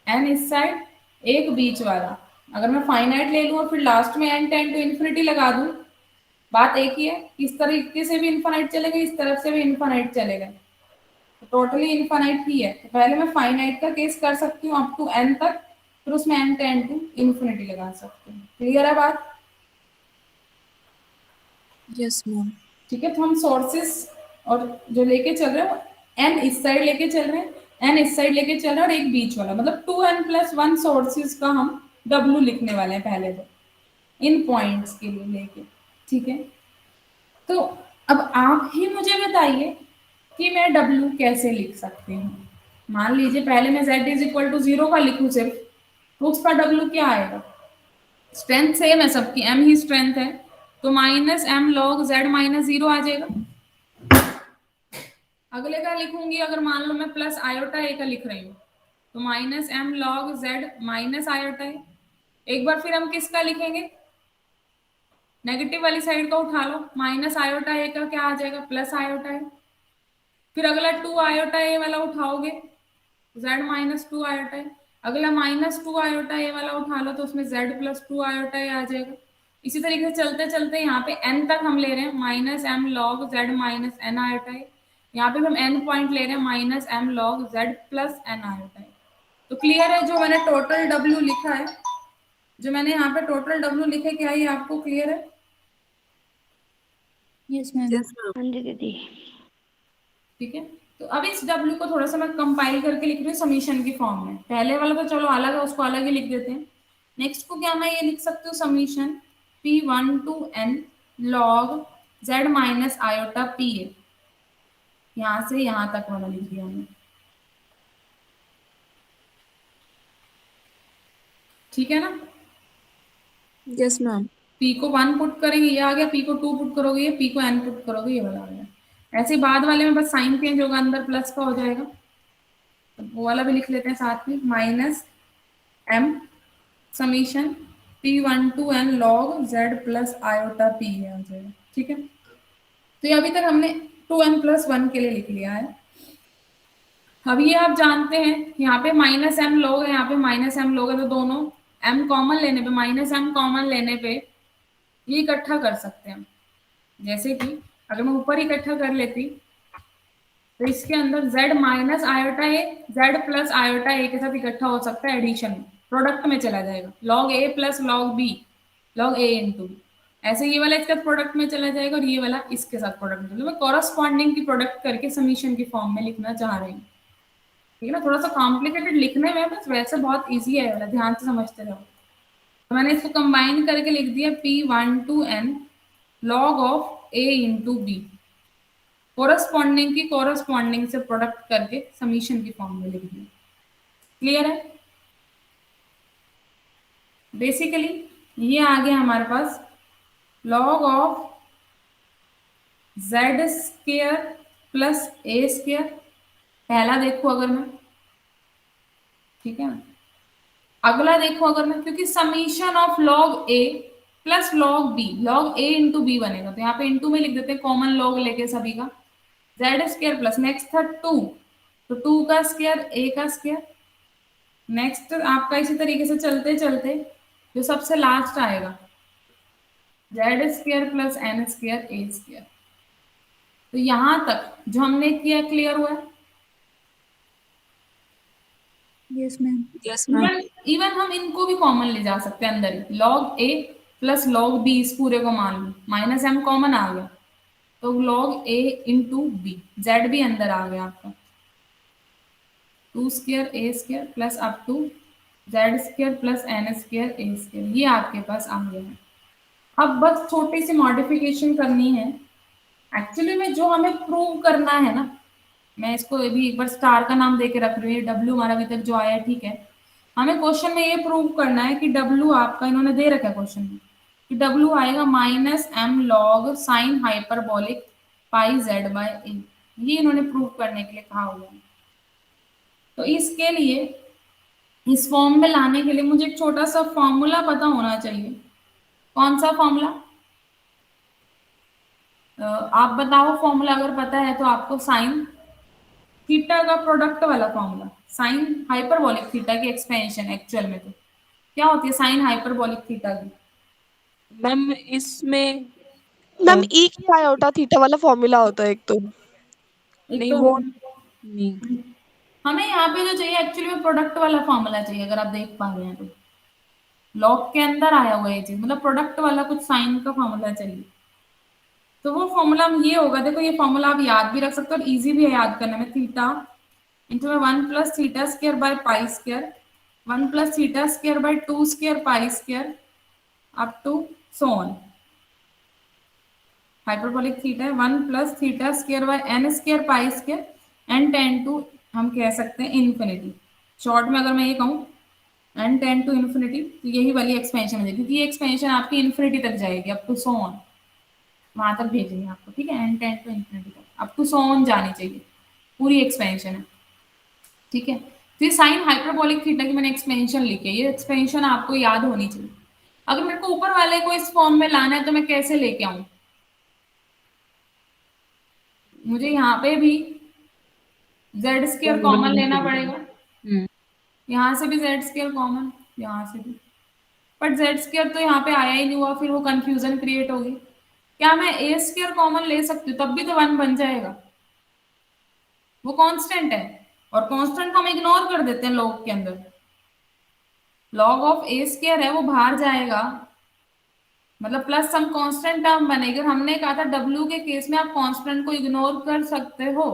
एन इस साइड, एक बीच वाला। अगर मैं फाइनाइट ले लूँ और फिर लास्ट में एन टेंड टू इन्फिनिटी लगा दूं, बात एक ही है, इस तरीके से भी इनफाइनाइट चलेगा, इस तरफ से भी इनफाइनाइट चलेगा, तो टोटली इनफाइनाइट ही है। तो पहले मैं फाइनाइट का केस कर सकती हूँ अप टू एन तक, फिर उसमें एन टेंड टू इन्फिनिटी लगा सकती हूँ। क्लियर है बात? Yes ma'am. ठीक है। तो हम सोर्सेस और जो लेके चल रहे हैं, एन इस साइड लेके चल रहे हैं, एन इस साइड लेके चल रहे हैं, और एक बीच वाला, मतलब 2n+1 सोर्सेस का हम W लिखने वाले हैं पहले तो, इन पॉइंट्स के लिए लेके, ठीक है। तो अब आप ही मुझे बताइए कि मैं W कैसे लिख सकती हूँ। मान लीजिए पहले मैं Z इज इक्वल टू 0 का लिखूं सिर्फ, तो उसका W क्या आएगा? स्ट्रेंथ सेम है सबकी, M ही स्ट्रेंथ है, तो -m log Z -0 आ जाएगा। अगले का लिखूंगी, अगर मान लो मैं प्लस आयोटा ए का लिख रही हूँ, तो -m log Z minus iota A. एक बार फिर हम किसका लिखेंगे? नेगेटिव वाली साइड का उठा लो, माइनस आयोटा ए का क्या आ जाएगा? प्लस आयोटा ए। फिर अगला 2 आयोटा ए वाला उठाओगे, Z -2 आयोटा ए। अगला -2 आयोटा ए वाला उठा लो तो उसमें Z +2 आयोटा ए आ जाएगा। इसी तरीके से चलते चलते यहाँ पे n तक हम ले रहे हैं, -m log Z -n iota A. यहाँ पे हम n पॉइंट ले रहे हैं, -m log Z +n iota A. तो क्लियर है? जो मैंने टोटल W लिखा है, जो मैंने यहाँ पे टोटल W लिखे, क्या ये आपको क्लियर है? Yes ma'am. Yes ma'am. हाँ जी दीदी। ठीक है। तो अब इस W को थोड़ा सा मैं कंपाइल करके लिख रही हूँ समीशन की फॉर्म में। पहले वाला तो चलो अलग है, उसको अलग ही लिख देते हैं। नेक्स्ट को क्या मैं ये लिख सकती हूँ, summation P1 to n log Z minus iota P है, यहाँ से यहाँ तक वाला लिख दिया हमने, ठीक है ना। Yes ma'am. P को 1 पुट करेंगे, ये आ गया, P को 2 पुट करोगे, ये P को n पुट करोगे, ये वाला आ गया। ऐसे ही बाद वाले में बस साइन चेंज होगा, अंदर प्लस का हो जाएगा, तो वो वाला भी लिख लेते हैं साथ में, -m summation P1 to n log Z plus iota P है आ जाएगा, ठीक है। तो ये अभी तक हमने 2n+1 के लिए लिख लिया है। अब ये आप जानते हैं, यहाँ पे -m log है, यहाँ पे -m log है, तो दोनों m कॉमन लेने पे, -m कॉमन लेने पे ये इकट्ठा कर सकते हैं। जैसे कि अगर मैं ऊपर इकट्ठा कर लेती तो इसके अंदर Z माइनस आयोटा ए Z प्लस आयोटा ए के साथ इकट्ठा हो सकता है, एडिशन में, प्रोडक्ट में चला जाएगा, log A plus log B, log A into B। ऐसे ये वाला इसके साथ प्रोडक्ट में चला जाएगा और ये वाला इसके साथ प्रोडक्ट में चला, मैं कॉरस्पॉन्डिंग की प्रोडक्ट करके समीशन की फॉर्म में लिखना चाह रही हूँ, ठीक है ना। थोड़ा सा कॉम्प्लिकेटेड लिखने में, बस वैसे बहुत ईजी है वाला, ध्यान से समझते रहो। तो मैंने इसको कंबाइन करके लिख दिया P1 to n log of A into B। Corresponding की कोरस्पॉन्डिंग से प्रोडक्ट करके समीशन की फॉर्म में लिख दिया। क्लियर है? बेसिकली ये आ गया हमारे पास log of Z square plus A square. पहला देखो अगर मैं, ठीक है ना, अगला देखो अगर मैं, क्योंकि summation of log A plus log b, log A into b बनेगा, तो यहाँ पे इंटू में लिख देते हैं कॉमन लॉग लेके सभी का। जेड स्क्वायर प्लस नेक्स्ट था 2, तो 2 का स्क्वायर ए का स्क्वायर। नेक्स्ट आपका इसी तरीके से चलते चलते जो सबसे लास्ट आएगा Z square plus N square ए स्क्वायर। तो यहां तक जो हमने किया क्लियर हुआ है? Yes ma'am. Yes ma'am. Even हम इनको भी कॉमन ले जा सकते हैं अंदर ही, लॉग ए प्लस लॉग बी, इस पूरे को मान लो, माइनस एम कॉमन आ गया, तो लॉग ए इंटू बी, जेड भी अंदर आ गया आपका, 2 square A square plus up to Z square plus N square A square, ये आपके पास आ गया है। अब बस छोटी सी मॉडिफिकेशन करनी है। एक्चुअली में जो हमें प्रूव करना है ना, मैं इसको अभी एक बार स्टार का नाम देके रख रही हूँ, डब्ल्यू हमारा अभी तक जो आया है, ठीक है। हमें क्वेश्चन में ये प्रूव करना है कि डब्ल्यू आपका इन्होंने दे रखा है क्वेश्चन में कि डब्ल्यू आएगा minus M log sine hyperbolic pi Z by A, ये इन्होंने प्रूव करने के लिए कहा हुआ है। तो इसके लिए इस फॉर्म में लाने के लिए मुझे एक छोटा सा फॉर्मूला पता होना चाहिए। कौन सा फॉर्मूला? आप बताओ फॉर्मूला अगर पता है तो आपको। साइन थीटा का प्रोडक्ट वाला फॉर्मूला, साइन हाइपरबोलिक थीटा की एक्सपेंशन, एक्चुअल में तो क्या होती है साइन हाइपरबोलिक थीटा की? मैम इसमें मैम ई की आयोटा थीटा वाला फॉर्मूला होता है एक तो। एक नहीं तो वो नहीं। हमें यहाँ पे जो चाहिए एक्चुअली में प्रोडक्ट वाला फॉर्मूला चाहिए, अगर आप देख पा रहे हैं तो लॉग के अंदर आया हुआ है चीज, मतलब प्रोडक्ट वाला कुछ साइन का फॉर्मूला चाहिए। तो वो फॉर्मूला ये होगा, देखो ये फॉर्मूला आप याद भी रख सकते हो और इजी भी है याद करने में। थीटा इंटू में 1 plus theta square by pi square, 1 plus theta square by 2 square pi square up to so on. Hyperbolic theta है 1 plus theta square by n square pi square n tend to, हम कह सकते हैं infinity. Short में अगर मैं ये कहूँ एन टेन टू इन्फिनिटी, तो यही वाली एक्सपेंशन हो जाएगी, क्योंकि ये एक्सपेंशन आपकी इन्फिनिटी तक जाएगी, अप टू सो ऑन, वहां तक भेजेंगे आपको, ठीक है। एन टेन टू इन्फिनिटी तक, अप टू सो ऑन जानी चाहिए, पूरी एक्सपेंशन है, ठीक है। तो ये साइन हाइपरबोलिक थीटा की मैंने एक्सपेंशन लिखी है, ये एक्सपेंशन आपको याद होनी चाहिए। अगर मेरे को ऊपर वाले को इस फॉर्म में लाना है तो मैं कैसे लेके आऊं? मुझे यहाँ पे भी जेड स्क्वायर कॉमन लेना पड़ेगा, यहाँ से भी जेड स्क्वायर कॉमन, यहाँ से भी, बट जेड स्क्वायर तो यहाँ पे आया ही नहीं हुआ, फिर वो कंफ्यूजन क्रिएट होगी। क्या मैं ए स्क्वायर कॉमन ले सकती हूँ? तब भी तो 1 बन जाएगा, वो कांस्टेंट है, और कांस्टेंट को हम इग्नोर कर देते हैं लॉग के अंदर। लॉग ऑफ ए स्क्वायर है वो बाहर जाएगा, मतलब प्लस सम कांस्टेंट टर्म बनेगी। हमने कहा था डब्ल्यू के केस में आप कांस्टेंट को इग्नोर कर सकते हो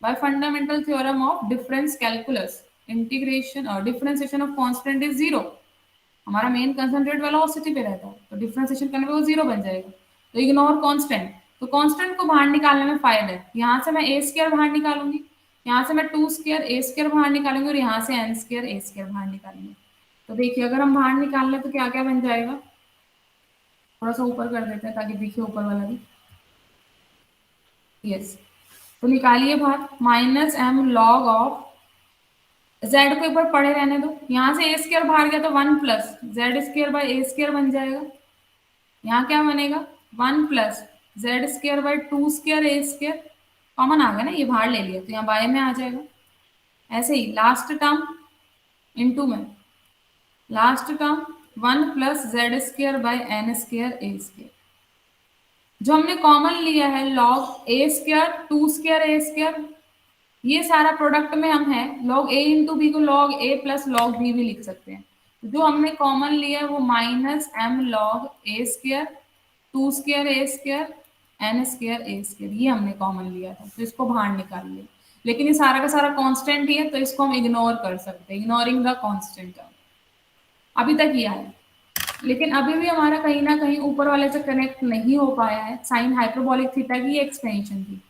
bye fundamental theorem of difference calculus, integration और डिफरेंशिएशन ऑफ कांस्टेंट इज 0। हमारा मेन कंसंट्रेट वेलोसिटी पे रहता है, तो डिफरेंशिएशन करने पे वो 0 बन जाएगा। तो इग्नोर कांस्टेंट, तो कांस्टेंट को बाहर निकालने में फायदा है। यहाँ से मैं ए स्क्वायर बाहर निकालूंगी, यहाँ से मैं 2 स्क्वायर ए स्क्वायर बाहर निकालूंगी, और यहाँ से एन स्क्वायर ए स्क्वायर बाहर निकालेंगे। तो देखिए अगर हम बाहर निकाल लें तो क्या क्या बन जाएगा, थोड़ा सा ऊपर कर देते हैं ताकि दिखे ऊपर वाला भी। यस, तो निकालिए बाहर minus M log of z को एक बार पढ़े रहने दो, यहाँ से ए स्क्वायर बाहर गया तो 1 plus Z square by A square बन जाएगा। यहाँ क्या बनेगा 1 plus Z square by 2 square A square, common आ गया ना, ये बाहर ले लिया तो यहाँ बाय में आ जाएगा। ऐसे ही लास्ट टर्म इनटू में last term 1 plus Z square by n square A square. जो हमने कॉमन लिया है log a square 2 square A square, ये सारा प्रोडक्ट में हम है लॉग ए इंटू बी को लॉग ए प्लस लॉग बी भी लिख सकते हैं। जो हमने कॉमन लिया है वो minus M log a square 2 square A square N square A square, ये हमने कॉमन लिया था, तो इसको बाहर निकाल लिया। लेकिन ये सारा का सारा कांस्टेंट ही है, तो इसको हम इग्नोर कर सकते हैं, इग्नोरिंग द कांस्टेंट। अभी तक ये है। लेकिन अभी भी हमारा कहीं ना कहीं ऊपर वाले से कनेक्ट नहीं हो पाया है। साइन हाइपरबोलिक थीटा की एक्सपेंशन थी,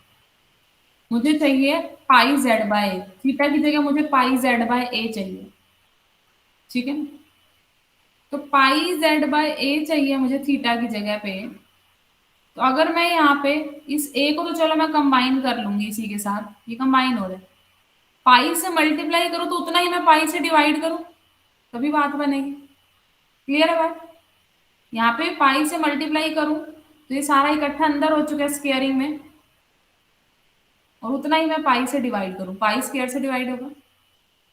मुझे चाहिए पाई जेड बाय ए, थीटा की जगह मुझे पाई जेड बाय ए चाहिए, ठीक है। तो पाई जेड बाय ए चाहिए मुझे थीटा की जगह पे। तो अगर मैं यहाँ पे इस ए को, तो चलो मैं कंबाइन कर लूंगी इसी के साथ, ये कंबाइन हो रहा है। पाई से मल्टीप्लाई करूँ तो उतना ही मैं पाई से डिवाइड करूँ, तभी बात बनेगी। क्लियर है बात? यहाँ पे पाई से मल्टीप्लाई करूँ तो ये सारा इकट्ठा अंदर हो चुका है स्क्वायरिंग में, और उतना ही मैं पाई से डिवाइड करूँ, पाई स्क्वायर से डिवाइड होगा।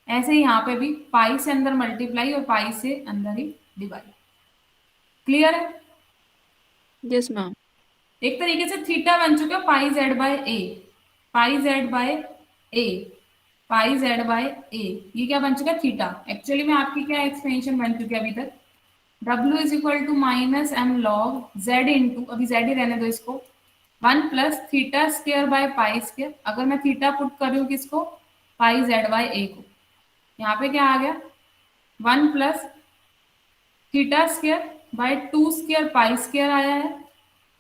ऐसे ही यहाँ पे भी पाई से अंदर मल्टीप्लाई और पाई से अंदर ही डिवाइड। क्लियर है? Yes ma'am. एक तरीके से थीटा बन चुका है पाई Z by A, pi Z by A, pi Z by A, ये क्या बन चुका है? थीटा। एक्चुअली में आपकी क्या एक्सपेंशन बन चुकी है अभी तक? W is equal to minus M log z into, अभी जेड ही रहने दो इसको, 1 + theta square by pi square. अगर मैं थीटा पुट कर रही हूँ किसको? पाई जेड बाय ए को। यहाँ पे क्या आ गया? 1 + theta square by 2 square pi square आया है,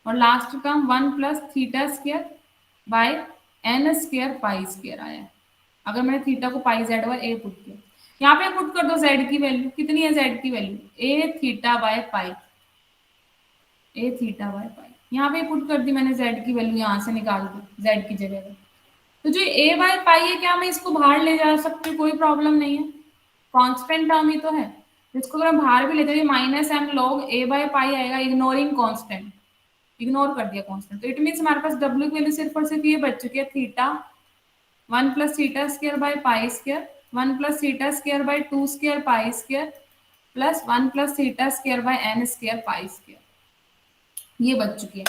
और last term 1 + theta square by n square pi square आया है। अगर मैंने थीटा को pi Z by a put किया, यहाँ पे पुट कर दो जेड की वैल्यू, कितनी है जेड की value? A theta by pi, A theta by pi. यहाँ पे पुट कर दी मैंने जेड की वैल्यू, यहाँ से निकाल दी जेड की जगह पे। तो जो ए बाय पाई है, क्या मैं इसको बाहर ले जा सकती हूँ? कोई प्रॉब्लम नहीं है, कांस्टेंट टर्म ही तो है। इसको अगर हम बाहर भी लेते हैं, minus M log a by pi आएगा, इग्नोरिंग कांस्टेंट, इग्नोर कर दिया कांस्टेंट। तो इट मीन्स हमारे पास डब्ल्यू की वैल्यू सिर्फ और सिर्फ ये बच चुकी है, theta 1 + theta square by pi square, 1 + theta square by 2 square pi square, plus 1 + theta square by n square pi square, ये बच चुकी है।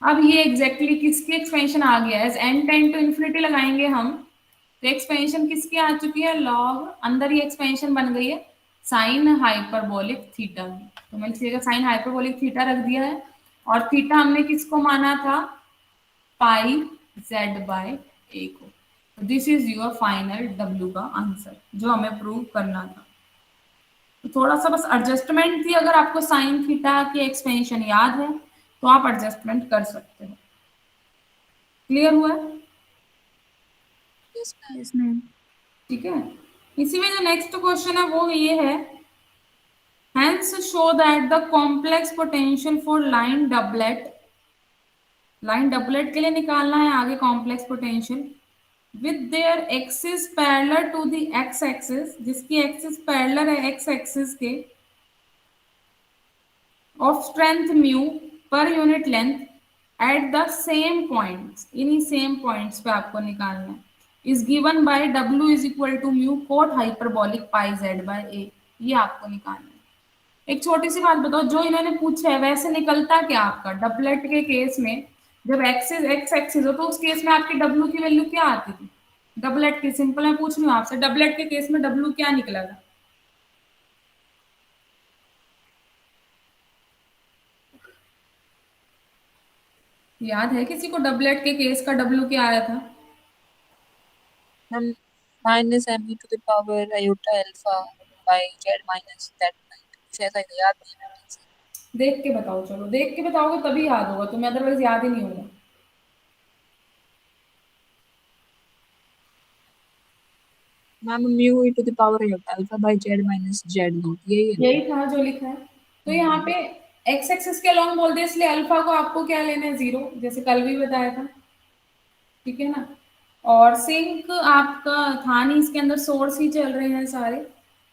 अब ये एग्जैक्टली किसकी एक्सपेंशन आ गया है? एन टेंड टू इन्फिनिटी लगाएंगे हम, तो एक्सपेंशन किसकी आ चुकी है? लॉग, अंदर ये एक्सपेंशन बन गई है साइन हाइपरबोलिक थीटा की। तो मैंने इस जगह साइन हाइपरबोलिक थीटा रख दिया है, और थीटा हमने किसको माना था? पाई जेड बाय ए को। This is your final W का आंसर, जो हमें प्रूव करना था। तो थोड़ा सा बस एडजस्टमेंट थी, अगर आपको साइन थीटा की एक्सपेंशन याद है तो आप एडजस्टमेंट कर सकते हो। क्लियर हुआ है? Yes ma'am. ठीक है। इसी में जो नेक्स्ट क्वेश्चन है वो ये है, hence show that the complex potential for line doublet, line doublet के लिए निकालना है आगे complex potential, with their axis parallel to the X axis, जिसकी एक्सिस पैरेलल है एक्स एक्सिस के, of strength mu per unit length at the same points, इन्हीं same points पे आपको निकालना है, is given by W is equal to mu cot hyperbolic pi Z by A, ये आपको निकालना है। एक छोटी सी बात बताओ, जो इन्होंने पूछा है वैसे निकलता क्या आपका डबलेट के केस में? जब एक्सिस एक्स एक्सिस हो तो उस केस में आपकी डब्ल्यू की वैल्यू क्या आती थी? डबलेट की, सिंपल मैं पूछ रही हूँ आपसे, डबलेट के केस में डब्ल्यू क्या निकलेगा? याद है किसी को डबलेट के केस का डब्ल्यू क्या आया था? Ma'am minus m to the power iota alpha by z minus that, कुछ ऐसा ही याद नहीं है ठीक से। देख के बताओ, चलो देख के बताओगे तभी याद होगा तुम्हें, अदरवाइज याद ही नहीं होगा। Ma'am mu two the power iota alpha by z minus z not, यही है। यही था जो लिखा है। तो यहाँ पे एक्स एक्सिस के अलॉन्ग बोलते हैं, इसलिए अल्फा को आपको क्या लेना है? 0, जैसे कल भी बताया था, ठीक है ना। और सिंक आपका था नहीं, इसके अंदर सोर्स ही चल रहे हैं सारे।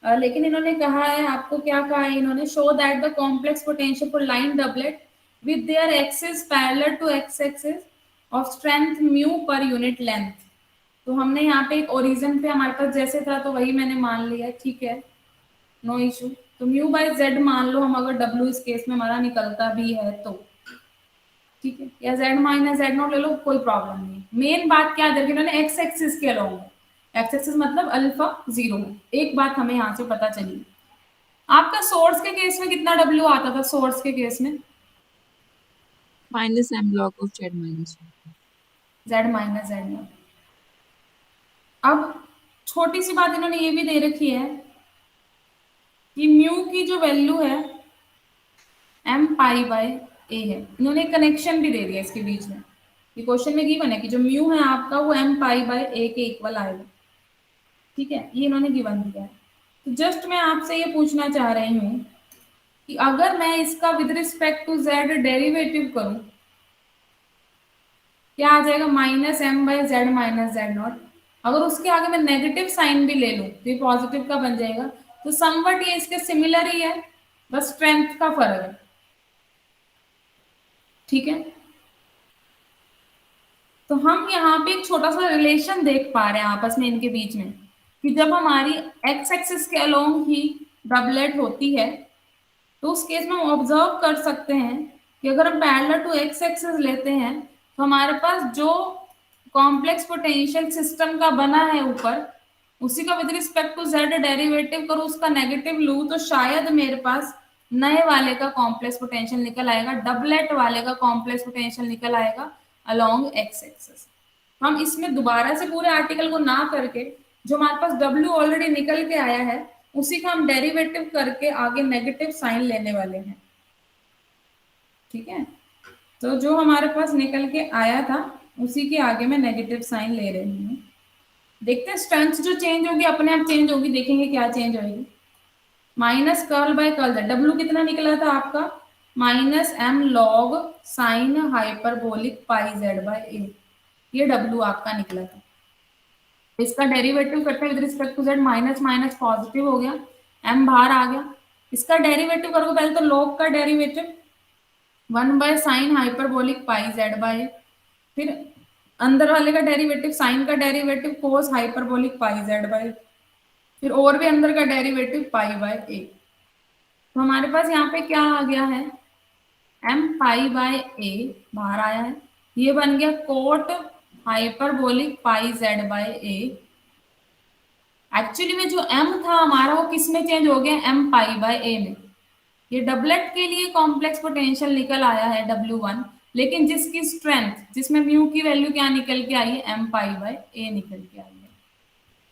लेकिन इन्होंने कहा है, आपको क्या कहा है इन्होंने? Show that the complex potential for line doublet with their axis parallel to x axis of strength mu per unit length. तो हमने यहाँ पे एक ओरिजिन पे हमारे पास जैसे था तो वही मैंने मान लिया, ठीक है, नो इशू। तो म्यू बाय जेड मान लो हम, अगर डब्ल्यू इस केस में हमारा निकलता भी है तो, ठीक है, या z माइनस जेड नॉट ले लो, कोई प्रॉब्लम नहीं। मेन बात क्या देखिए, इन्होंने एक्स एक्सिस के अलोंग, एक्स एक्सिस मतलब अल्फा 0 है। एक बात हमें यहाँ से पता चली, आपका सोर्स के केस में कितना डब्ल्यू आता था? सोर्स के केस में minus M log of z minus. z minus z naught. अब छोटी सी बात इन्होंने ये भी दे रखी है कि म्यू की जो वैल्यू है एम पाई बाय ए है। इन्होंने कनेक्शन भी दे दिया इसके बीच में, ये क्वेश्चन में गिवन है कि जो म्यू है आपका वो एम पाई बाय ए के इक्वल आएगा। ठीक है, ये इन्होंने गिवन दिया है। तो जस्ट मैं आपसे ये पूछना चाह रही हूँ कि अगर मैं इसका with respect to z derivative करूं, क्या आ जाएगा? Minus m by z minus z naught. अगर उसके आगे मैं नेगेटिव साइन भी ले लूं तो ये पॉजिटिव का बन जाएगा। तो समवट ये इसके सिमिलर ही है, बस स्ट्रेंथ का फर्क है। ठीक है, तो हम यहाँ पे एक छोटा सा रिलेशन देख पा रहे हैं आपस में इनके बीच में, कि जब हमारी एक्स एक्सिस के अलोंग ही डबलेट होती है तो उस केस में हम ऑब्जर्व कर सकते हैं कि अगर हम पैरेलल टू एक्स एक्सिस लेते हैं तो हमारे पास जो कॉम्प्लेक्स पोटेंशियल सिस्टम का बना है ऊपर, उसी का with respect to z derivative करूँ, उसका नेगेटिव लूँ, तो शायद मेरे पास नए वाले का कॉम्प्लेक्स पोटेंशियल निकल आएगा, डबलेट वाले का कॉम्प्लेक्स पोटेंशियल निकल आएगा अलोंग एक्स एक्सिस। हम इसमें दोबारा से पूरे आर्टिकल को ना करके जो हमारे पास W ऑलरेडी निकल के आया है उसी का हम डेरिवेटिव करके आगे नेगेटिव साइन लेने वाले हैं। ठीक है, तो जो हमारे पास निकल के आया था उसी के आगे मैं नेगेटिव साइन ले रही हूँ। देखते हैं स्ट्रेंथ जो चेंज होगी अपने आप चेंज होगी, देखेंगे क्या चेंज होगी। Minus curl by curl Z, W कितना निकला था आपका? Minus M log sine hyperbolic pi Z by A, ये W आपका निकला था। इसका डेरिवेटिव करते हैं with respect to Z, minus minus positive हो गया, एम बाहर आ गया। इसका डेरिवेटिव करोगे पहले तो लॉग का derivative 1 by sine hyperbolic pi Z by, फिर अंदर वाले का डेरिवेटिव साइन का derivative cos hyperbolic pi Z by, फिर और भी अंदर का डेरिवेटिव पाई बाय ए। तो हमारे पास यहाँ पे क्या आ गया है? एम पाई बाय ए बाहर आया है, ये बन गया coat hyperbolic pi Z by A. Actually में जो m था हमारा वो किस में चेंज हो गया? m पाई बाय a में। ये डबलेट के लिए कॉम्प्लेक्स पोटेंशियल निकल आया है W1, लेकिन जिसकी स्ट्रेंथ, जिसमें म्यू की वैल्यू क्या निकल के आई है? m पाई बाय a निकल के आई है।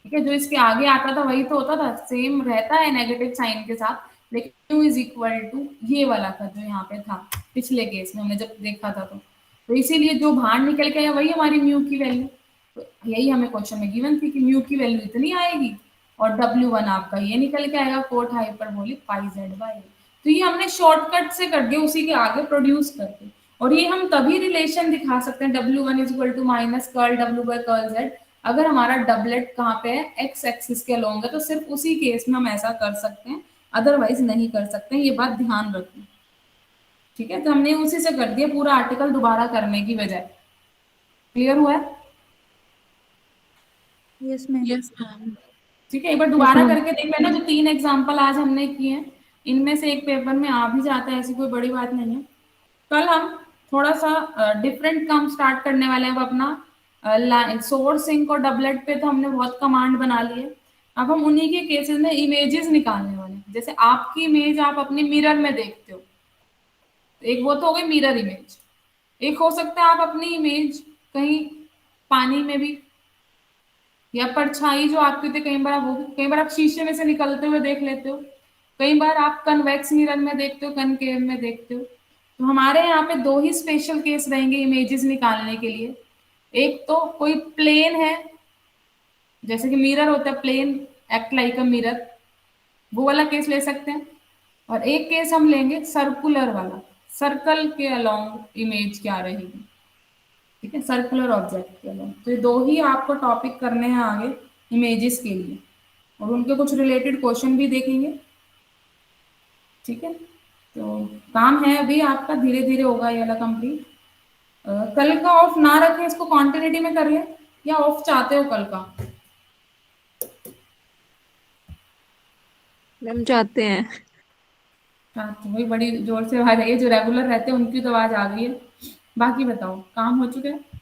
ठीक है, जो इसके आगे आता था वही तो होता था, सेम रहता है नेगेटिव साइन के साथ, लेकिन म्यू इज इक्वल टू ये वाला था जो यहाँ पे था पिछले केस में हमने जब देखा था। तो इसीलिए जो बाहर निकल के आया वही हमारी म्यू की वैल्यू। तो यही हमें क्वेश्चन में गिवन थी कि म्यू की वैल्यू इतनी आएगी और W1 आपका ये निकल के आएगा coat hyperbolic pi Z bye. तो ये हमने शॉर्टकट से कर दिया उसी के आगे प्रोड्यूस करके, और ये हम तभी रिलेशन दिखा सकते हैं W1 is equal to minus curl W by curl z, अगर हमारा डबलेट कहाँ पे है? एक्स एक्सिस के अलोंग है, तो सिर्फ उसी केस में हम ऐसा कर सकते हैं, अदरवाइज नहीं कर सकते हैं, ये बात ध्यान रखना। ठीक है, तो हमने उसी से कर दिया पूरा आर्टिकल दोबारा करने की बजाय। क्लियर हुआ है? Yes ma'am. ठीक है, एक बार दोबारा ma'am. करके देख लेना। जो 3 एग्जाम्पल आज हमने किए हैं इनमें से एक पेपर में आ भी जाता है, ऐसी कोई बड़ी बात नहीं है। कल हम थोड़ा सा डिफरेंट काम स्टार्ट करने वाले हैं। अब अपना सोर्स सिंक और डबलेट पे तो हमने बहुत कमांड बना लिए, अब हम उन्हीं के केसेस में इमेजेस निकालने वाले हैं। जैसे आपकी इमेज आप अपने मिरर में देखते हो, एक वो तो हो गई मिरर इमेज, एक हो सकता है आप अपनी इमेज कहीं पानी में भी, या परछाई जो आपकी होती है, कई बार आप शीशे में से निकलते हुए देख लेते हो, कई बार आप कन्वेक्स मिरर में देखते हो, कनकेव में देखते हो। तो हमारे यहाँ पे 2 ही स्पेशल केस रहेंगे इमेजेस निकालने के लिए। एक तो कोई प्लेन है, जैसे कि मिरर होता है plane, act like a mirror, वो वाला केस ले सकते हैं। और एक केस हम लेंगे सर्कुलर वाला, सर्कल के अलोंग इमेज क्या रहेगी। ठीक है, सर्कुलर ऑब्जेक्ट के अलोंग। तो ये 2 ही आपको टॉपिक करने हैं आगे इमेजेस के लिए, और उनके कुछ रिलेटेड क्वेश्चन भी देखेंगे। ठीक है, तो काम है अभी आपका, धीरे धीरे होगा ये वाला कंप्लीट। कल का ऑफ ना रखें, इसको कॉन्टिन्यूटी में कर ले, या ऑफ चाहते हो कल का? मैम चाहते हैं। हाँ, तो वही बड़ी जोर से आवाज आई है, जो रेगुलर रहते हैं उनकी तो आवाज आ गई है। बाकी बताओ, काम हो चुके हैं?